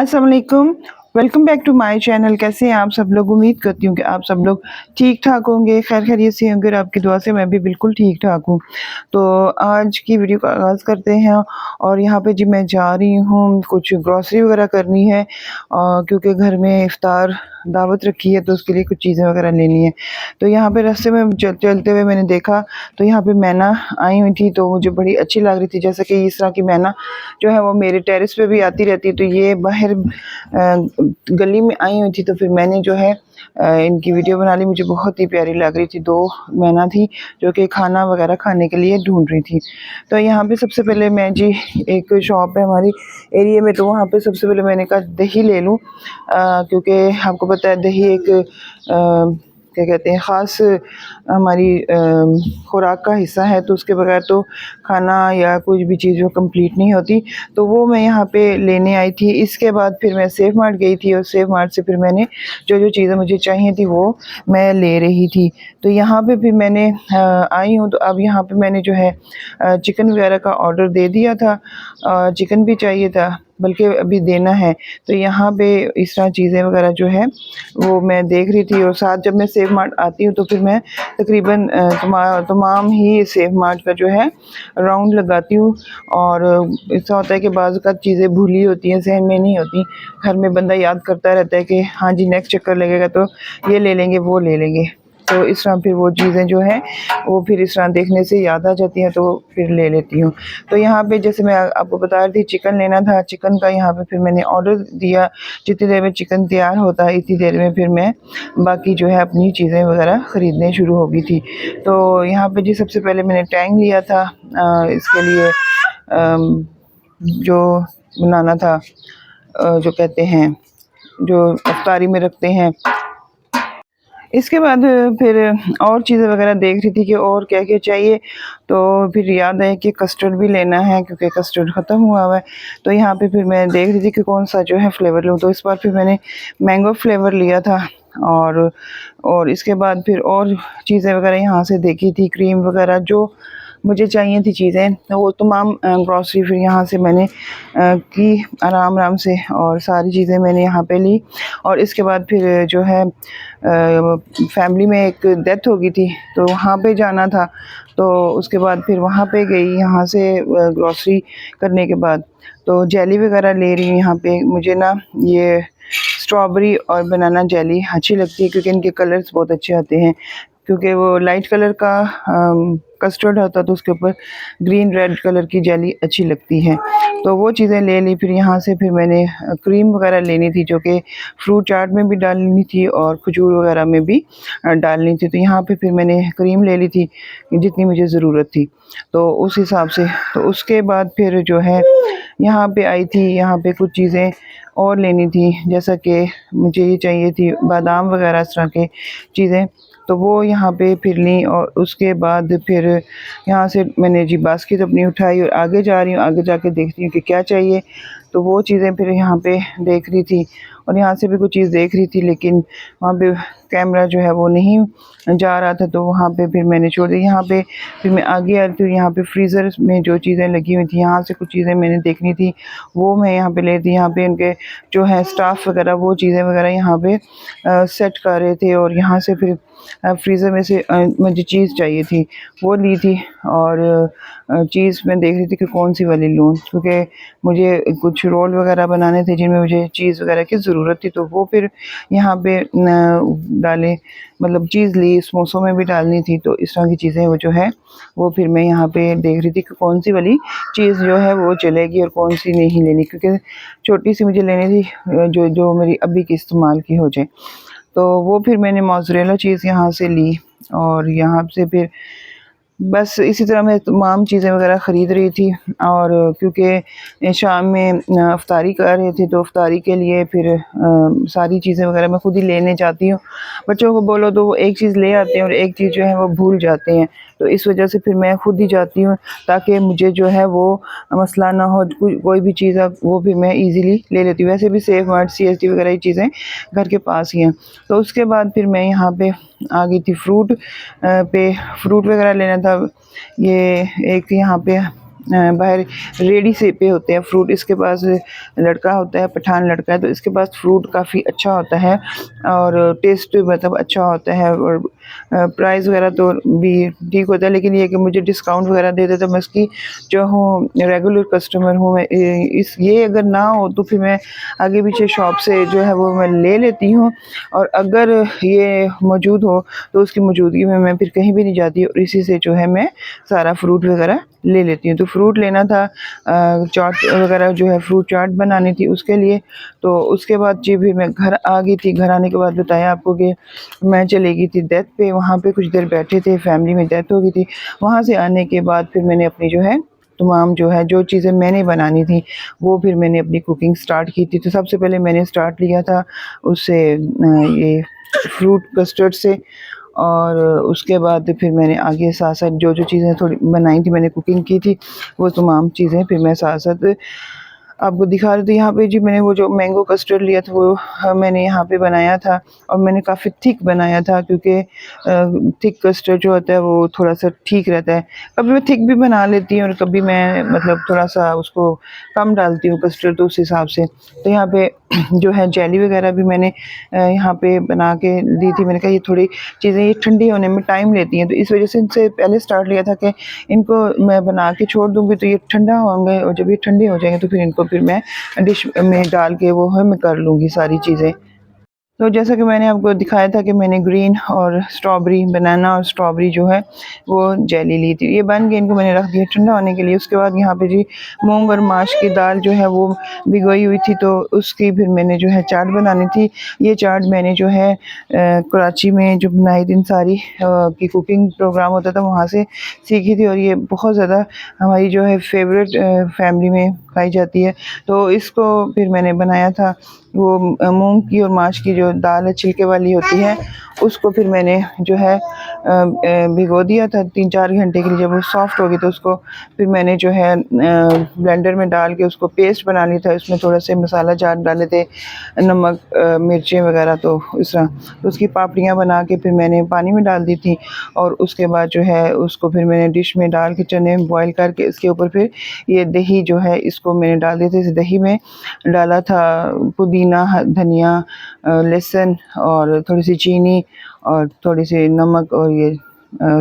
अस्सलाम वालेकुम। Welcome back to my channel. कैसे हैं आप सब लोग? उम्मीद करती हूँ कि आप सब लोग ठीक ठाक होंगे, खैर खैरियत से होंगे और आपकी दुआ से मैं भी बिल्कुल ठीक ठाक हूँ। तो आज की वीडियो का आगाज़ करते हैं और यहाँ पे जी मैं जा रही हूँ, कुछ ग्रॉसरी वगैरह करनी है क्योंकि घर में इफ्तार दावत रखी है तो उसके लिए कुछ चीज़ें वगैरह लेनी है। तो यहाँ पे रास्ते में चलते हुए मैंने देखा तो यहाँ पे मैना आई हुई थी, तो मुझे बड़ी अच्छी लग रही थी। जैसे कि इस तरह की मैना जो है वो मेरे टेरेस पे भी आती रहती है, तो ये बाहर गली में आई हुई थी, तो फिर मैंने जो है इनकी वीडियो बना ली। मुझे बहुत ही प्यारी लग रही थी। 2 मैना थी जो कि खाना वगैरह खाने के लिए ढूंढ रही थी। तो यहाँ पे सबसे पहले मैं जी, एक शॉप है हमारी एरिया में, तो वहाँ पे सबसे पहले मैंने कहा दही ले लूँ क्योंकि आपको पता है दही एक क्या कहते हैं ख़ास हमारी खुराक का हिस्सा है, तो उसके बगैर तो खाना या कोई भी चीज़ वो कंप्लीट नहीं होती। तो वो मैं यहाँ पे लेने आई थी। इसके बाद फिर मैं सेफ मार्ट गई थी और सेफ मार्ट से फिर मैंने जो चीज़ें मुझे चाहिए थी वो मैं ले रही थी। तो यहाँ पे फिर मैंने आई हूँ, तो अब यहाँ पे मैंने जो है चिकन वगैरह का ऑर्डर दे दिया था। चिकन भी चाहिए था, बल्कि अभी देना है। तो यहाँ पे इस तरह चीज़ें वगैरह जो है वो मैं देख रही थी। और साथ जब मैं सेफ मार्ट आती हूँ तो फिर मैं तकरीबन तमाम ही सेफ मार्ट का जो है राउंड लगाती हूँ। और ऐसा होता है कि बाज़ औक़ात चीज़ें भूली होती हैं, ज़हन में नहीं होती। घर में बंदा याद करता रहता है कि हाँ जी नेक्स्ट चक्कर लगेगा तो ये ले लेंगे, वो ले लेंगे। तो इस तरह फिर वो चीज़ें जो हैं वो फिर इस तरह देखने से याद आ जाती हैं, तो फिर ले लेती हूँ। तो यहाँ पे जैसे मैं आपको बता रही थी चिकन लेना था, चिकन का यहाँ पे फिर मैंने ऑर्डर दिया। जितनी देर में चिकन तैयार होता है इतनी देर में फिर मैं बाकी जो है अपनी चीज़ें वगैरह ख़रीदने शुरू हो गई थी। तो यहाँ पे जी सबसे पहले मैंने टैंग लिया था इसके लिए जो बनाना था, जो कहते हैं जो अफ्तारी में रखते हैं। इसके बाद फिर और चीज़ें वगैरह देख रही थी कि और क्या-क्या चाहिए, तो फिर याद आया कि कस्टर्ड भी लेना है क्योंकि कस्टर्ड ख़त्म हुआ हुआ है। तो यहाँ पे फिर मैं देख रही थी कि कौन-सा जो है फ्लेवर लूँ, तो इस बार फिर मैंने मैंगो फ्लेवर लिया था। और इसके बाद फिर और चीज़ें वगैरह यहाँ से देखी थी, क्रीम वगैरह जो मुझे चाहिए थी चीज़ें, तो वो तमाम ग्रॉसरी फिर यहाँ से मैंने की आराम-आराम से, और सारी चीज़ें मैंने यहाँ पे ली। और इसके बाद फिर जो है फैमिली में एक डेथ हो गई थी, तो वहाँ पे जाना था। तो उसके बाद फिर वहाँ पे गई यहाँ से ग्रॉसरी करने के बाद। तो जेली वगैरह ले रही हूँ यहाँ पे। मुझे ना ये स्ट्रॉबेरी और बनाना जेली अच्छी लगती है क्योंकि इनके कलर्स बहुत अच्छे आते हैं। क्योंकि वो लाइट कलर का कस्टर्ड होता है तो उसके ऊपर ग्रीन रेड कलर की जेली अच्छी लगती है। तो वो चीज़ें ले ली। फिर यहाँ से फिर मैंने क्रीम वगैरह लेनी थी जो कि फ्रूट चाट में भी डालनी थी और खजूर वगैरह में भी डालनी थी। तो यहाँ पे फिर मैंने क्रीम ले ली थी जितनी मुझे ज़रूरत थी, तो उस हिसाब से। तो उसके बाद फिर जो है यहाँ पे आई थी, यहाँ पे कुछ चीज़ें और लेनी थी, जैसा कि मुझे ये चाहिए थी बादाम वगैरह इस तरह के चीज़ें, तो वो यहाँ पे फिर ली। और उसके बाद फिर यहाँ से मैंने जी बास्केट अपनी उठाई और आगे जा रही हूँ। आगे जाके देखती हूँ कि क्या चाहिए, तो वो चीज़ें फिर यहाँ पे देख रही थी। और यहाँ से भी कुछ चीज़ देख रही थी लेकिन वहाँ पे कैमरा जो है वो नहीं जा रहा था, तो वहाँ पे फिर मैंने छोड़ दी। यहाँ पे फिर मैं आगे आ रही थी, यहाँ पे फ्रीज़र में जो चीज़ें लगी हुई थी, यहाँ से कुछ चीज़ें मैंने देखनी थी वो मैं यहाँ पे ले रही थी। यहाँ पे उनके जो है स्टाफ वगैरह वो चीज़ें वगैरह यहाँ पे सेट कर रहे थे। और यहाँ से फिर फ्रीज़र में से मुझे चीज़ चाहिए थी वो ली थी। और चीज़ मैं देख रही थी कि कौन सी वाली लूँ, क्योंकि मुझे कुछ रोल वगैरह बनाने थे जिनमें मुझे चीज़ वगैरह की ज़रूरत थी, तो वो फिर यहाँ पे डाले, मतलब चीज़ ली, समोसों में भी डालनी थी। तो इस तरह की चीज़ें वो जो है वो फिर मैं यहाँ पे देख रही थी कि कौन सी वाली चीज़ जो है वो चलेगी और कौन सी नहीं लेनी, क्योंकि छोटी सी मुझे लेनी थी जो जो मेरी अभी की इस्तेमाल की हो जाए। तो वो फिर मैंने मोज़रेला चीज़ यहाँ से ली। और यहाँ से फिर बस इसी तरह मैं तमाम चीज़ें वगैरह ख़रीद रही थी। और क्योंकि शाम में अफ्तारी कर रहे थे, तो अफ्तारी के लिए फिर सारी चीज़ें वगैरह मैं खुद ही लेने जाती हूँ। बच्चों को बोलो तो वो एक चीज़ ले आते हैं और एक चीज़ जो है वो भूल जाते हैं, तो इस वजह से फिर मैं खुद ही जाती हूँ ताकि मुझे जो है वो मसला ना हो। कोई भी चीज़ वो भी मैं ईज़िली ले लेती हूँ। वैसे भी सेफ मार्ट CSD वगैरह ये चीज़ें घर के पास ही हैं। तो उसके बाद फिर मैं यहाँ पे आ गई थी फ्रूट पे। फ्रूट वगैरह लेना था। ये एक यहाँ पे बाहर रेडी से पे होते हैं फ्रूट। इसके पास लड़का होता है, पठान लड़का है, तो इसके पास फ्रूट काफ़ी अच्छा होता है और टेस्ट मतलब अच्छा होता है और प्राइस वगैरह तो भी ठीक होता है। लेकिन ये कि मुझे डिस्काउंट वगैरह दे देता, मैं इसकी जो हूँ रेगुलर कस्टमर हूँ। मैं इस ये अगर ना हो तो फिर मैं आगे पीछे शॉप से जो है वो मैं ले लेती हूँ, और अगर ये मौजूद हो तो उसकी मौजूदगी में मैं फिर कहीं भी नहीं जाती और इसी से जो है मैं सारा फ्रूट वगैरह ले लेती हूँ। तो फ्रूट लेना था, चाट वगैरह जो है फ्रूट चाट बनानी थी उसके लिए। तो उसके बाद जी फिर मैं घर आ गई थी। घर आने के बाद बताया आपको कि मैं चली गई थी डेथ पे, वहाँ पे कुछ देर बैठे थे, फैमिली में डेथ हो गई थी। वहाँ से आने के बाद फिर मैंने अपनी जो है तमाम जो है जो चीज़ें मैंने बनानी थी वो फिर मैंने अपनी कुकिंग स्टार्ट की थी। तो सबसे पहले मैंने स्टार्ट लिया था उससे ये फ्रूट कस्टर्ड से, और उसके बाद फिर मैंने आगे साथ-साथ जो-जो चीज़ें थोड़ी बनाई थी, मैंने कुकिंग की थी, वो तमाम चीज़ें फिर मैं साथ-साथ आपको दिखा रही थी। यहाँ पे जी मैंने वो जो मैंगो कस्टर्ड लिया था वो मैंने यहाँ पे बनाया था, और मैंने काफ़ी थिक बनाया था क्योंकि थिक कस्टर्ड जो होता है वो थोड़ा-सा ठीक रहता है। कभी मैं थिक भी बना लेती हूँ और कभी मैं मतलब थोड़ा-सा उसको कम डालती हूँ कस्टर्ड, तो उस हिसाब से। तो यहाँ पे जो है जेली वगैरह भी मैंने यहाँ पे बना के दी थी। मैंने कहा ये थोड़ी चीज़ें ये ठंडी होने में टाइम लेती हैं, तो इस वजह से इनसे पहले स्टार्ट लिया था कि इनको मैं बना के छोड़ दूँगी तो ये ठंडा होंगे, और जब ये ठंडे हो जाएँगे तो फिर इनको फिर मैं डिश में डाल के वो है मैं कर लूँगी सारी चीज़ें। तो जैसा कि मैंने आपको दिखाया था कि मैंने ग्रीन और स्ट्रॉबेरी, बनाना और स्ट्रॉबेरी जो है वो जेली ली थी। ये बन के इनको मैंने रख दिया ठंडा होने के लिए। उसके बाद यहाँ पे जी मूँग और माश की दाल जो है वो भिगोई हुई थी, तो उसकी फिर मैंने जो है चाट बनानी थी। ये चाट मैंने जो है कराची में जो नाहिदीन सारी की कुकिंग प्रोग्राम होता था वहाँ से सीखी थी, और ये बहुत ज़्यादा हमारी जो है फ़ेवरेट फैमिली में खाई जाती है। तो इसको फिर मैंने बनाया था। वो मूँग की और माश की जो दाल है छिलके वाली होती है, उसको फिर मैंने जो है भिगो दिया था 3-4 घंटे के लिए। जब वो सॉफ्ट हो गई तो उसको फिर मैंने जो है ब्लेंडर में डाल के उसको पेस्ट बना लिया था। उसमें थोड़े से मसाला जात डाले थे, नमक, मिर्चें वगैरह, तो इस तरह। तो उसकी पापड़ियाँ बना के फिर मैंने पानी में डाल दी थी, और उसके बाद जो है उसको फिर मैंने डिश में डाल के चने बॉयल करके इसके ऊपर फिर ये दही जो है इसको मैंने डाल दिया था। इस दही में डाला था पुदीना, धनिया, लहसुन और थोड़ी सी चीनी और थोड़ी सी नमक और ये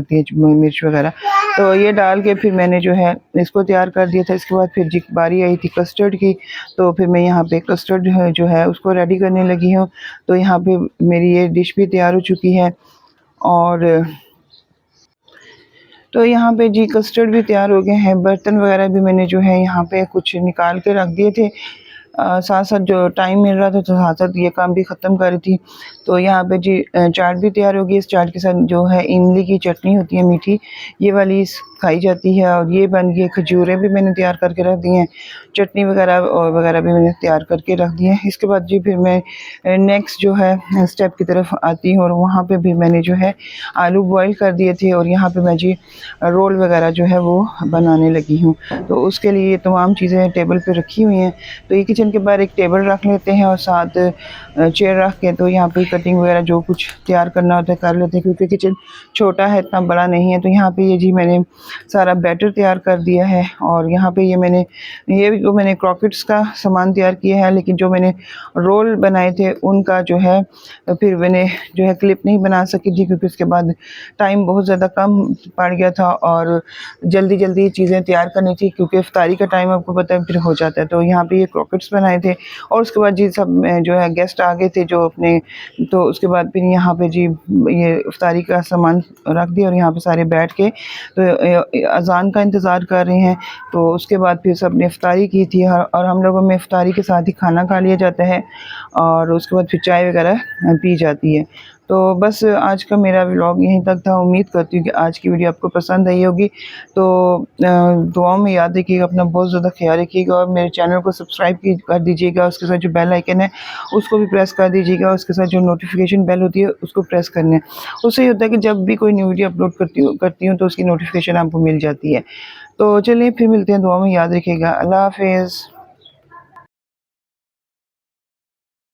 तेज मिर्च वगैरह। तो ये डाल के फिर मैंने जो है इसको तैयार कर दिया था। इसके बाद फिर जी बारी आई थी कस्टर्ड की, तो फिर मैं यहाँ पे कस्टर्ड जो है उसको रेडी करने लगी हूँ। तो यहाँ पे मेरी ये डिश भी तैयार हो चुकी है, और तो यहाँ पे जी कस्टर्ड भी तैयार हो गए हैं। बर्तन वगैरह भी मैंने जो है यहाँ पे कुछ निकाल के रख दिए थे। साथ-साथ जो टाइम मिल रहा था तो साथ-साथ ये काम भी ख़त्म कर रही थी। तो यहाँ पे जी चाट भी तैयार हो गई। इस चाट के साथ जो है इमली की चटनी होती है मीठी, ये वाली खाई जाती है, और ये बन गई। खजूरें भी मैंने तैयार करके रख दी हैं, चटनी वगैरह और वगैरह भी मैंने तैयार करके रख दी है। इसके बाद जी फिर मैं नेक्स्ट जो है स्टेप की तरफ आती हूँ, और वहाँ पे भी मैंने जो है आलू बॉयल कर दिए थे, और यहाँ पे मैं जी रोल वगैरह जो है वो बनाने लगी हूँ। तो उसके लिए तमाम चीज़ें टेबल पे रखी हुई हैं। तो ये किचन के बाहर एक टेबल रख लेते हैं और साथ चेयर रख के तो यहाँ पे कटिंग वगैरह जो कुछ तैयार करना होता है कर लेते हैं, क्योंकि किचन छोटा है, इतना बड़ा नहीं है। तो यहाँ पे ये जी मैंने सारा बैटर तैयार कर दिया है, और यहाँ पे ये भी तो मैंने क्रॉकेट्स का सामान तैयार किया है, लेकिन जो मैंने रोल बनाए थे उनका जो है फिर मैंने जो है क्लिप नहीं बना सकी थी, क्योंकि उसके बाद टाइम बहुत ज़्यादा कम पड़ गया था और जल्दी चीज़ें तैयार करनी थी, क्योंकि इफ्तारी का टाइम आपको पता है फिर हो जाता है। तो यहाँ पे ये क्रॉकेट्स बनाए थे, और उसके बाद जी सब जो है गेस्ट आ गए थे जो अपने, तो उसके बाद फिर यहाँ पे जी ये इफ्तारी का सामान रख दिया, और यहाँ पे सारे बैठ के तो अज़ान का इंतज़ार कर रहे हैं। तो उसके बाद फिर सब ने इफ्तारी की थी, और हम लोगों में इफ्तारी के साथ ही खाना खा लिया जाता है, और उसके बाद फिर चाय वगैरह पी जाती है। तो बस आज का मेरा व्लॉग यहीं तक था। उम्मीद करती हूँ कि आज की वीडियो आपको पसंद आई होगी। तो दुआओं में याद रखिएगा, अपना बहुत ज़्यादा ख्याल रखिएगा, और मेरे चैनल को सब्सक्राइब कर दीजिएगा। उसके साथ जो बेल आइकन है उसको भी प्रेस कर दीजिएगा। उसके साथ जो नोटिफिकेशन बेल होती है उसको प्रेस करना है। उससे ये होता है कि जब भी कोई न्यू वीडियो अपलोड करती हूँ तो उसकी नोटिफिकेशन आपको मिल जाती है। तो चलिए फिर मिलते हैं, दुआ में याद रखिएगा। अल्लाह हाफ़िज़।